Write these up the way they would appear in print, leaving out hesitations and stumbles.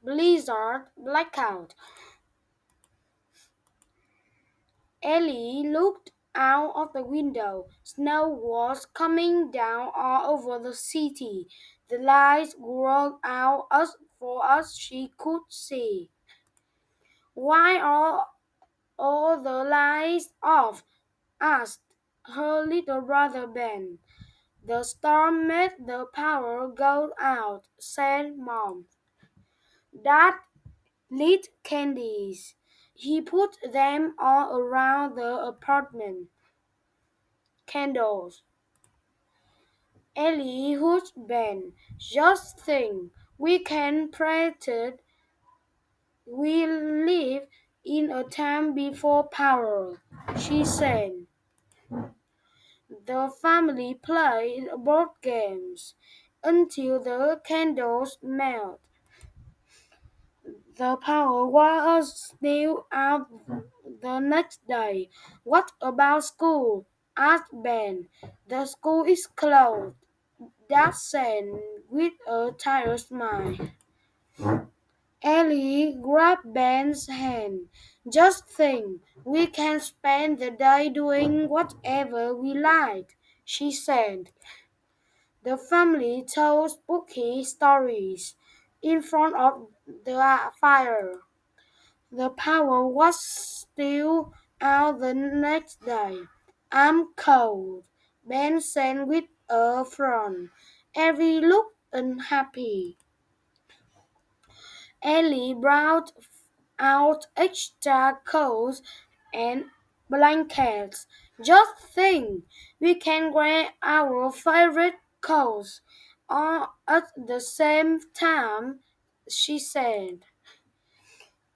blizzard, blackout. Ellie looked out of the window. Snow was coming down all over the city. The lights grew out as far as she could see. Why are all the lights off? Asked her little brother Ben. The storm made the power go out, said Mom. Dad lit candies. He put them all around the apartment. Candles. Ellie who's Ben. Just think, we can pretend we live in a time before power, she said. The family played board games until the candles melted. The power was still out the next day. What about school? Asked Ben. The school is closed, Dad said with a tired smile. Ellie grabbed Ben's hand. Just think, we can spend the day doing whatever we like, she said. The family told spooky stories in front of the fire. The power was still out the next day. I'm cold, Ben said with a frown. Ellie looked unhappy. Ellie brought out extra coats and blankets. Just think, we can wear our favorite coats all at the same time, she said.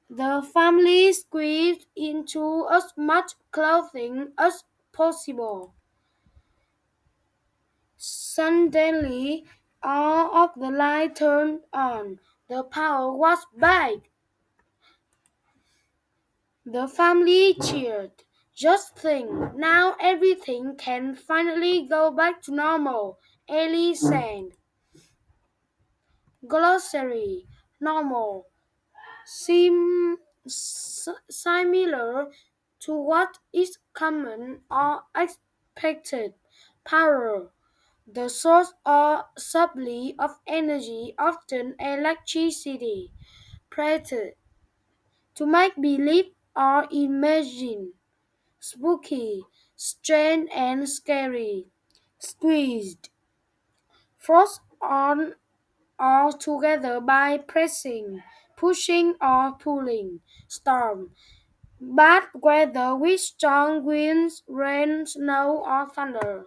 The family squeezed into as much clothing as possible. Suddenly, all of the lights turned on. The power was back. The family cheered. Just think, now everything can finally go back to normal, Ellie said. Glossary normal. Similar to what is common or expected. Power. The source or supply of energy, often electricity. Pretend. To make believe or imagine. Spooky, strange and scary. Squeezed. Forced on or together by pressing, pushing or pulling. Storm. Bad weather with strong winds, rain, snow or thunder.